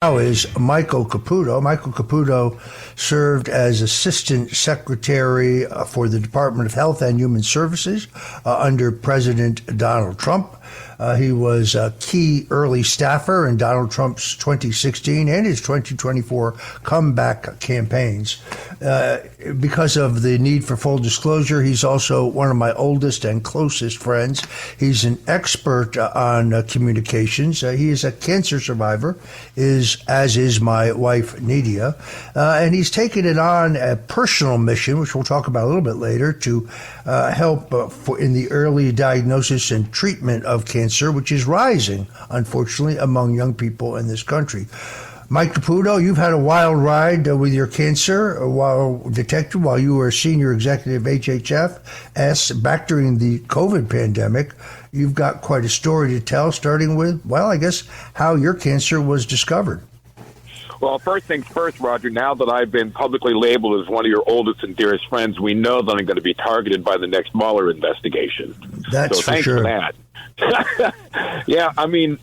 Now is Michael Caputo. Michael Caputo served as Assistant Secretary for the Department of Health and Human Services under President Donald Trump. He was a key early staffer in Donald Trump's 2016 and his 2024 comeback campaigns. Because of the need for full disclosure, he's also one of my oldest and closest friends. He's an expert on communications. He is a cancer survivor, as is my wife, Nidia. And he's taken it on a personal mission, which we'll talk about a little bit later, to help in the early diagnosis and treatment of cancer, which is rising, unfortunately, among young people in this country. Mike Caputo, you've had a wild ride with your cancer while detected while you were a senior executive HHS back during the COVID pandemic. You've got quite a story to tell, starting with, well, I guess, how your cancer was discovered. Well, first things first, Roger, now that I've been publicly labeled as one of your oldest and dearest friends, we know that I'm going to be targeted by the next Mueller investigation. That's so for thanks sure. For that. Yeah, I mean,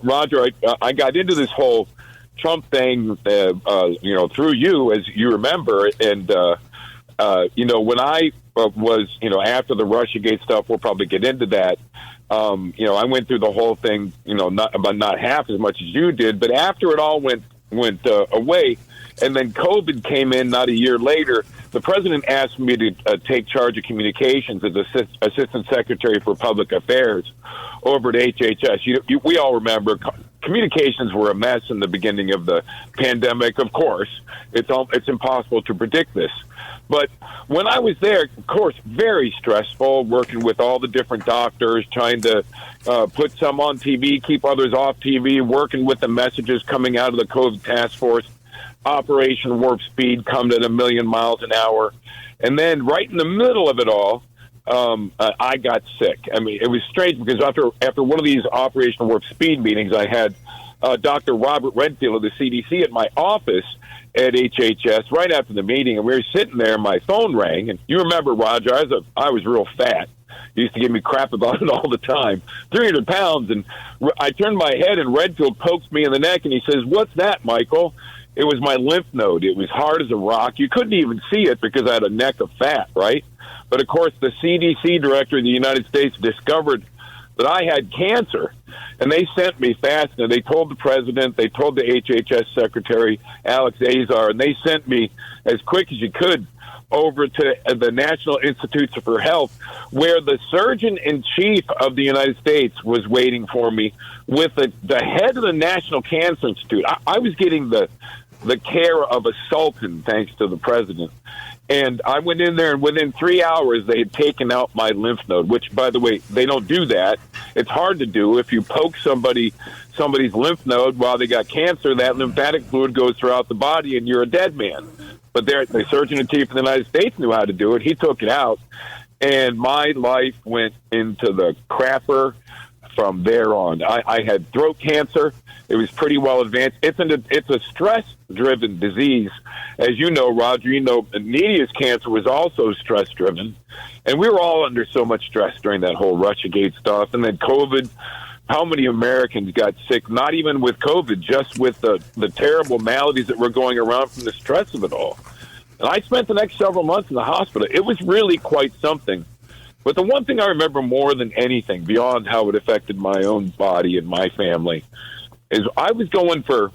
Roger, I got into this whole Trump thing, through you, as you remember. And, when I was, after the Russiagate stuff, we'll probably get into that. I went through the whole thing, not half as much as you did. But after it all went away, and then COVID came in not a year later, the president asked me to take charge of communications as Assistant Secretary for Public Affairs over at HHS. We all remember communications were a mess in the beginning of the pandemic. Of course, it's impossible to predict this. But when I was there, of course, very stressful, working with all the different doctors, trying to put some on TV, keep others off TV, working with the messages coming out of the COVID task force, Operation Warp Speed coming at 1,000,000 miles an hour. And then right in the middle of it all, I got sick. I mean, it was strange because after one of these Operation Warp Speed meetings, I had Dr. Robert Redfield of the CDC at my office at HHS right after the meeting, and we were sitting there, and my phone rang. And you remember, Roger, I was real fat. He used to give me crap about it all the time, 300 pounds. And I turned my head, and Redfield pokes me in the neck, and he says, "What's that, Michael?" It was my lymph node. It was hard as a rock. You couldn't even see it because I had a neck of fat, right? But, of course, the CDC director of the United States discovered that I had cancer, and they sent me fast. And they told the president, they told the HHS secretary, Alex Azar, and they sent me as quick as you could over to the National Institutes for Health, where the Surgeon-in-Chief of the United States was waiting for me with the head of the National Cancer Institute. I was getting the care of a sultan, thanks to the president. And I went in there, and within 3 hours, they had taken out my lymph node, which, by the way, they don't do that. It's hard to do. If you poke somebody's lymph node while they got cancer, that lymphatic fluid goes throughout the body, and you're a dead man. But the Surgeon-in-Chief of the United States knew how to do it. He took it out, and my life went into the crapper from there on. I had throat cancer. It was pretty well advanced. It's a stress-driven disease. As you know, Roger, Nidia's cancer was also stress-driven. And we were all under so much stress during that whole Russiagate stuff. And then COVID, how many Americans got sick, not even with COVID, just with the terrible maladies that were going around from the stress of it all. And I spent the next several months in the hospital. It was really quite something. But the one thing I remember more than anything, beyond how it affected my own body and my family, is I was going for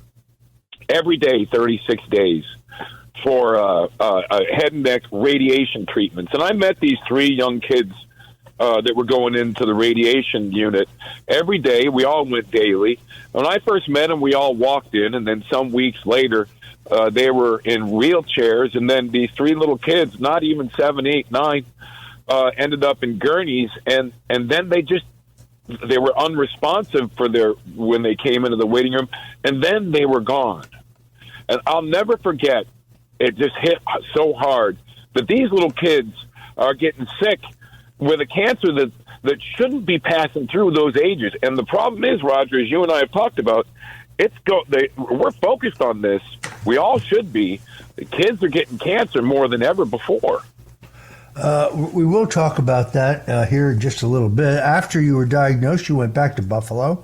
every day, 36 days, for head and neck radiation treatments. And I met these 3 young kids that were going into the radiation unit every day. We all went daily. When I first met them, we all walked in, and then some weeks later, they were in wheelchairs. And then these 3 little kids, not even 7, 8, 9, ended up in gurneys, and then they were unresponsive when they came into the waiting room, and then they were gone. And I'll never forget, it just hit so hard that these little kids are getting sick with a cancer that shouldn't be passing through those ages. And the problem is, Roger, as you and I have talked about, we're focused on this. We all should be. The kids are getting cancer more than ever before. We will talk about that here in just a little bit. After you were diagnosed, you went back to Buffalo.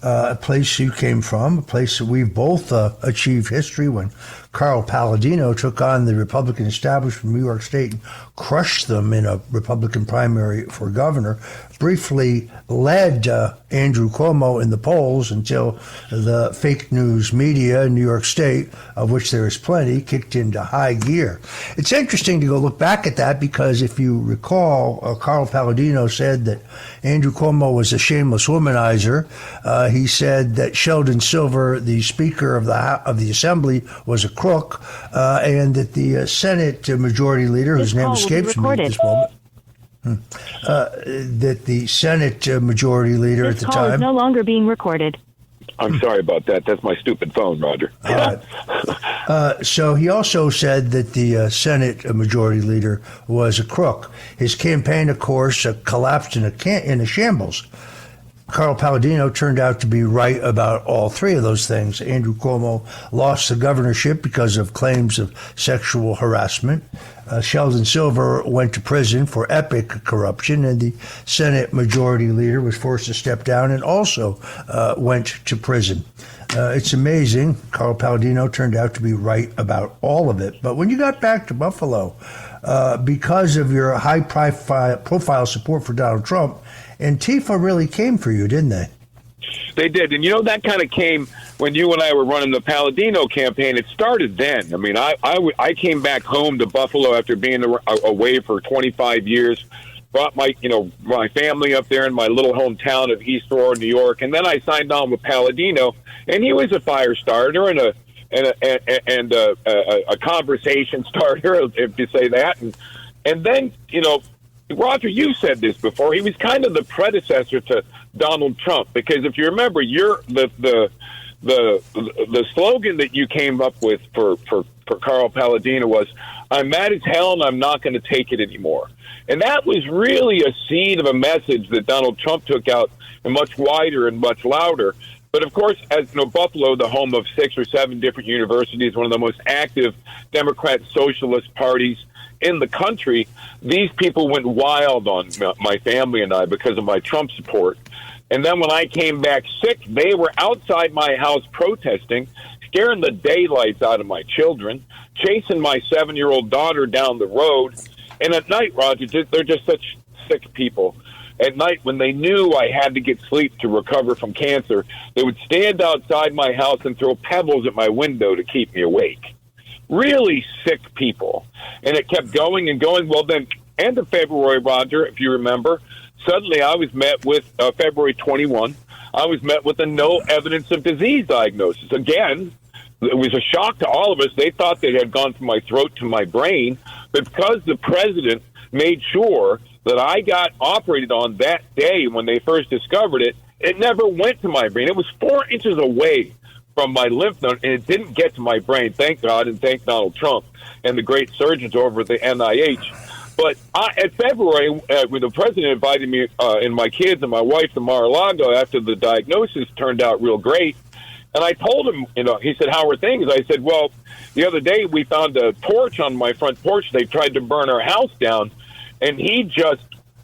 a place you came from, a place that we've both achieved history when Carl Paladino took on the Republican establishment from New York State and crushed them in a Republican primary for governor, briefly led Andrew Cuomo in the polls until the fake news media in New York State, of which there is plenty, kicked into high gear. It's interesting to go look back at that because if you recall, Carl Paladino said that Andrew Cuomo was a shameless womanizer. He said that Sheldon Silver, the Speaker of the Assembly, was a crook, and that the Senate Majority Leader, whose name escapes me at this moment, that the Senate Majority Leader at the time... This call is no longer being recorded. I'm sorry about that. That's my stupid phone, Roger. So he also said that the Senate Majority Leader was a crook. His campaign, of course, collapsed in a shambles. Carl Paladino turned out to be right about all three of those things. Andrew Cuomo lost the governorship because of claims of sexual harassment. Sheldon Silver went to prison for epic corruption, and the Senate Majority Leader was forced to step down and also went to prison. It's amazing. Carl Paladino turned out to be right about all of it. But when you got back to Buffalo, because of your high-profile support for Donald Trump, Antifa really came for you, didn't they? They did. And, that kind of came when you and I were running the Paladino campaign. It started then. I mean, I came back home to Buffalo after being away for 25 years, brought my family up there in my little hometown of East Aurora, New York. And then I signed on with Paladino, and he was a fire starter and a conversation starter, if you say that. And then, Roger, you said this before. He was kind of the predecessor to Donald Trump because if you remember, the slogan that you came up with for Carl Paladino was, "I'm mad as hell and I'm not going to take it anymore." And that was really a seed of a message that Donald Trump took out and much wider and much louder. But of course, as Buffalo, the home of 6 or 7 different universities, one of the most active Democrat socialist parties in the country, these people went wild on my family and I because of my Trump support. And then when I came back sick, they were outside my house protesting, scaring the daylights out of my children, chasing my 7-year-old daughter down the road. And at night, Roger, they're just such sick people. At night, when they knew I had to get sleep to recover from cancer, they would stand outside my house and throw pebbles at my window to keep me awake. Really sick people. And it kept going and going. Well, then, end of February, Roger, if you remember, suddenly I was met with, February 21, I was met with a no evidence of disease diagnosis. Again, it was a shock to all of us. They thought they had gone from my throat to my brain. But because the president made sure that I got operated on that day when they first discovered it, it never went to my brain. It was 4 inches away from my lymph node, and it didn't get to my brain, thank God, and thank Donald Trump and the great surgeons over at the NIH. But at February, when the president invited me and my kids and my wife to Mar-a-Lago after the diagnosis turned out real great, and I told him, he said, "How are things?" I said, "Well, the other day we found a torch on my front porch. They tried to burn our house down," and he just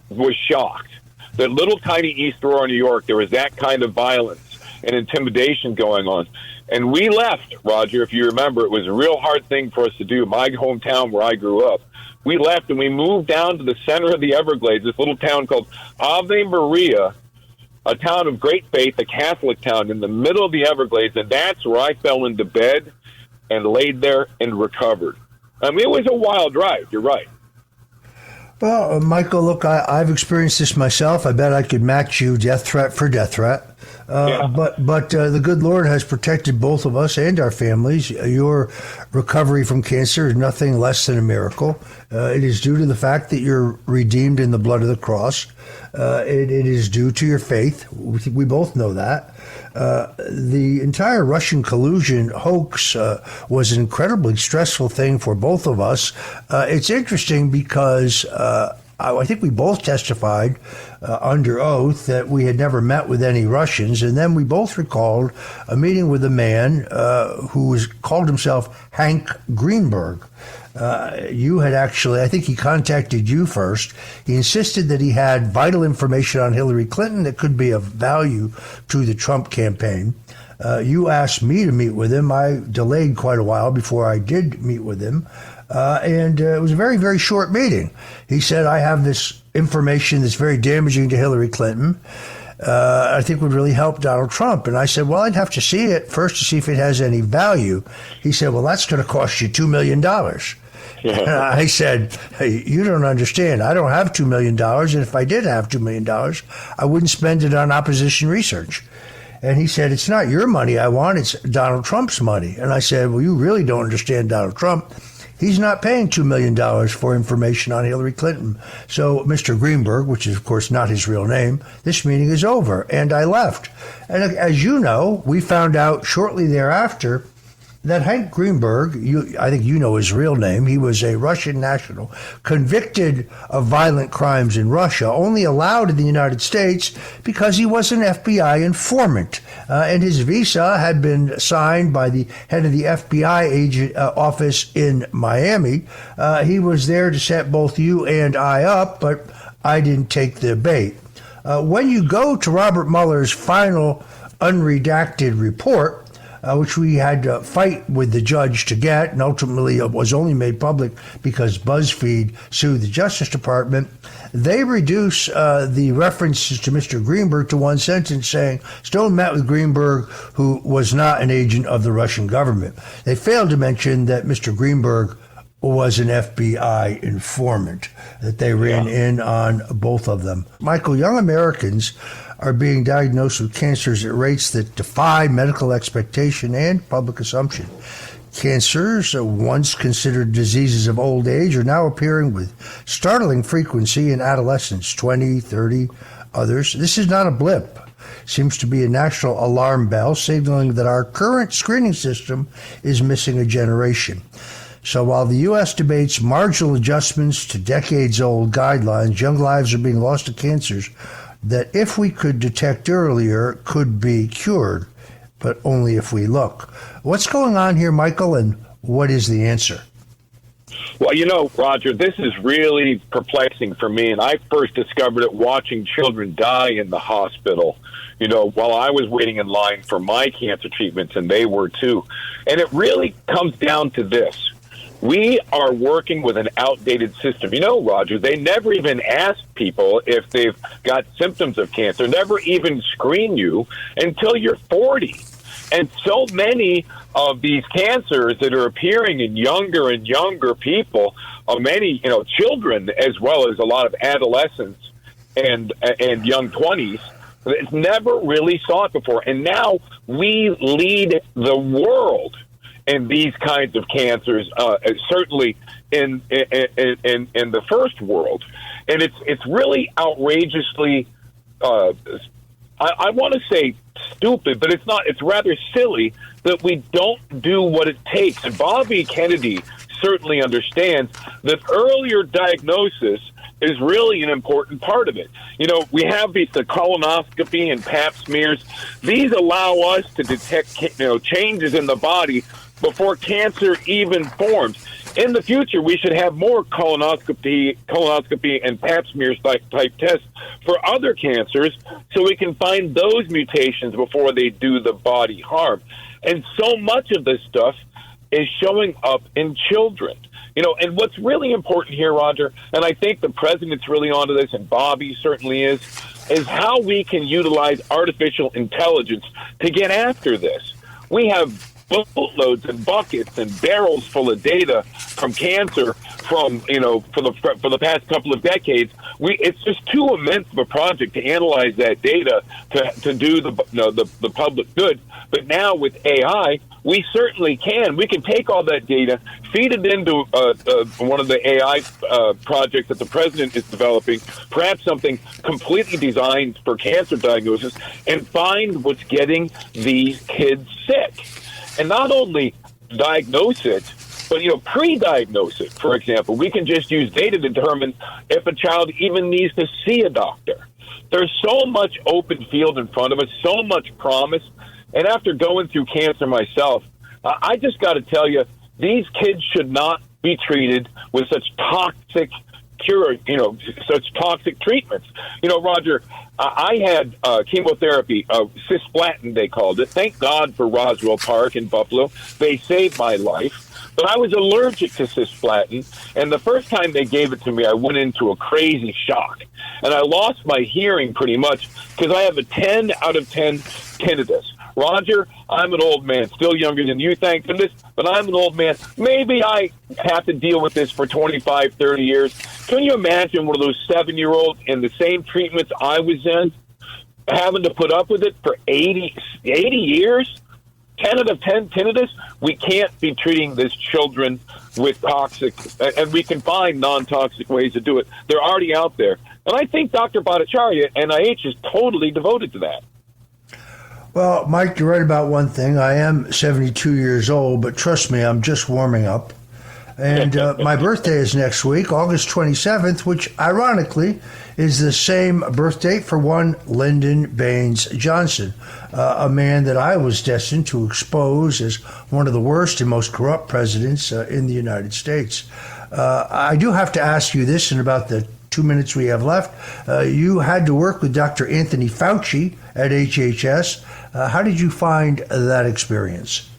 was shocked that little tiny East Aurora, New York, there was that kind of violence and intimidation going on. And we left, Roger, if you remember. It was a real hard thing for us to do. My hometown where I grew up. We left and we moved down to the center of the Everglades, this little town called Ave Maria, a town of great faith, a Catholic town in the middle of the Everglades. And that's where I fell into bed and laid there and recovered. I mean, it was a wild ride. You're right. Well, Michael, look, I've experienced this myself. I bet I could match you death threat for death threat. But the good Lord has protected both of us and our families. Your recovery from cancer is nothing less than a miracle. It is due to the fact that you're redeemed in the blood of the cross. It is due to your faith. We both know that. The entire Russian collusion hoax was an incredibly stressful thing for both of us. It's interesting because I think we both testified under oath that we had never met with any Russians, and then we both recalled a meeting with a man who called himself Hank Greenberg. You had actually, I think he contacted you first. He insisted that he had vital information on Hillary Clinton that could be of value to the Trump campaign. You asked me to meet with him. I delayed quite a while before I did meet with him. And it was a very, very short meeting. He said, I have this information that's very damaging to Hillary Clinton. I think would really help Donald Trump. And I said, well, I'd have to see it first to see if it has any value. He said, well, that's going to cost you $2 million. And I said, hey, you don't understand. I don't have $2 million. And if I did have $2 million, I wouldn't spend it on opposition research. And he said, it's not your money I want, it's Donald Trump's money. And I said, well, you really don't understand Donald Trump. He's not paying $2 million for information on Hillary Clinton. So Mr. Greenberg, which is, of course, not his real name, this meeting is over. And I left. And as you know, we found out shortly thereafter that Hank Greenberg, I think you know his real name, he was a Russian national, convicted of violent crimes in Russia, only allowed in the United States because he was an FBI informant. And his visa had been signed by the head of the FBI office in Miami. He was there to set both you and I up, but I didn't take the bait. When you go to Robert Mueller's final unredacted report, which we had to fight with the judge to get, and ultimately it was only made public because BuzzFeed sued the Justice Department. They reduce the references to Mr. Greenberg to one sentence, saying Stone met with Greenberg, who was not an agent of the Russian government. They failed to mention that Mr. Greenberg was an FBI informant, that they ran in on both of them. Michael, young Americans are being diagnosed with cancers at rates that defy medical expectation and public assumption. Cancers, once considered diseases of old age, are now appearing with startling frequency in adolescents, 20, 30, others. This is not a blip. Seems to be a national alarm bell signaling that our current screening system is missing a generation. So while the U.S. debates marginal adjustments to decades-old guidelines, young lives are being lost to cancers that, if we could detect earlier, could be cured, but only if we look. What's going on here, Michael, and what is the answer? Well, you know, Roger, this is really perplexing for me, and I first discovered it watching children die in the hospital, you know, while I was waiting in line for my cancer treatments, and they were too. And it really comes down to this. We are working with an outdated system. You know, Roger, they never even ask people if they've got symptoms of cancer, never even screen you until you're 40. And so many of these cancers that are appearing in younger and younger people, many, you know, children, as well as a lot of adolescents and young 20s, it's never really saw it before. And now we lead the world in these kinds of cancers, certainly in the first world, and it's really outrageously. I want to say stupid, but it's not. It's rather silly that we don't do what it takes. And Bobby Kennedy certainly understands that earlier diagnosis is really an important part of it. You know, we have the colonoscopy and pap smears. These allow us to detect, you know, changes in the body before cancer even forms. In the future, we should have more colonoscopy and pap smears type tests for other cancers so we can find those mutations before they do the body harm. And so much of this stuff is showing up in children. You know, and what's really important here, Roger, and I think the president's really onto this, and Bobby certainly is how we can utilize artificial intelligence to get after this. We have boatloads and buckets and barrels full of data from cancer from, you know, for the past couple of decades. It's just too immense of a project to analyze that data to do the public good. But now with AI, we certainly can. We can take all that data, feed it into one of the AI projects that the president is developing, perhaps something completely designed for cancer diagnosis, and find what's getting these kids sick. And not only diagnose it, but, you know, pre-diagnose it. For example, we can just use data to determine if a child even needs to see a doctor. There's so much open field in front of us, so much promise. And after going through cancer myself, I just got to tell you, these kids should not be treated with such toxic such toxic treatments. Roger, I had chemotherapy, cisplatin they called it. Thank God for Roswell Park in Buffalo. They saved my life. But I was allergic to cisplatin, and the first time they gave it to me, I went into a crazy shock. And I lost my hearing pretty much because I have a 10 out of 10 tinnitus. Roger, I'm an old man, still younger than you, thank goodness, but I'm an old man. Maybe I have to deal with this for 25, 30 years. Can you imagine one of those 7-year-olds in the same treatments I was in, having to put up with it for 80 years? 10 out of 10 tinnitus? We can't be treating these children with toxic, and we can find non-toxic ways to do it. They're already out there. And I think Dr. Bhattacharya, NIH, is totally devoted to that. Well, Mike, you're right about one thing. I am 72 years old, but trust me, I'm just warming up. And my birthday is next week, August 27th, which ironically is the same birth date for one Lyndon Baines Johnson, a man that I was destined to expose as one of the worst and most corrupt presidents in the United States. I do have to ask you this in about the 2 minutes we have left. You had to work with Dr. Anthony Fauci at HHS. How did you find that experience?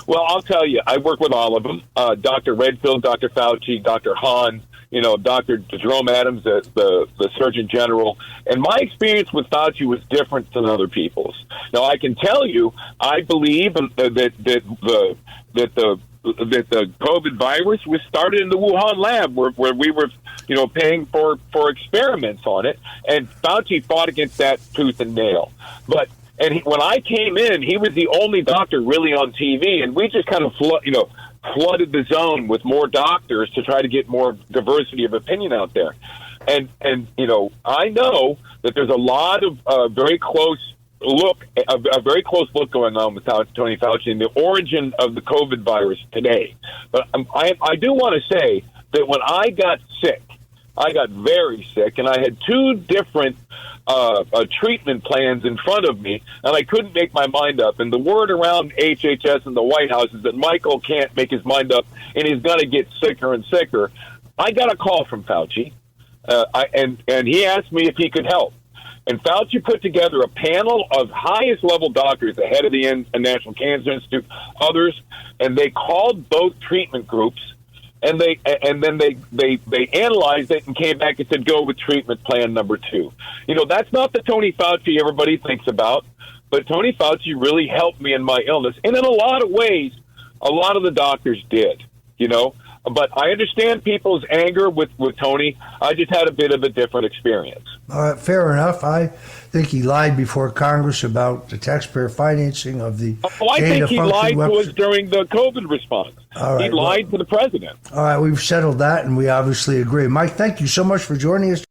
Well, I'll tell you, I work with all of them. Dr. Redfield, Dr. Fauci, Dr. Hahn, Dr. Jerome Adams, the Surgeon General. And my experience with Fauci was different than other people's. Now, I can tell you, I believe that the COVID virus was started in the Wuhan lab where we were, paying for experiments on it. And Fauci fought against that tooth and nail. When I came in, he was the only doctor really on TV, and we just kind of flooded the zone with more doctors to try to get more diversity of opinion out there. And I know that there's a lot of very close look going on with Tony Fauci and the origin of the COVID virus today. But I do want to say that when I got sick, I got very sick, and I had two different treatment plans in front of me, and I couldn't make my mind up. And the word around HHS and the White House is that Michael can't make his mind up, and he's going to get sicker and sicker. I got a call from Fauci, and he asked me if he could help. And Fauci put together a panel of highest-level doctors, the head of the National Cancer Institute, others, and they called both treatment groups, and then they analyzed it and came back and said, go with treatment plan number 2. That's not the Tony Fauci everybody thinks about, but Tony Fauci really helped me in my illness. And in a lot of ways, a lot of the doctors did, But I understand people's anger with Tony. I just had a bit of a different experience. All right, fair enough. I think he lied before Congress about the taxpayer financing of the. Oh, I think he lied to us during the COVID response. All right, he lied to the president. All right, we've settled that, and we obviously agree. Mike, thank you so much for joining us.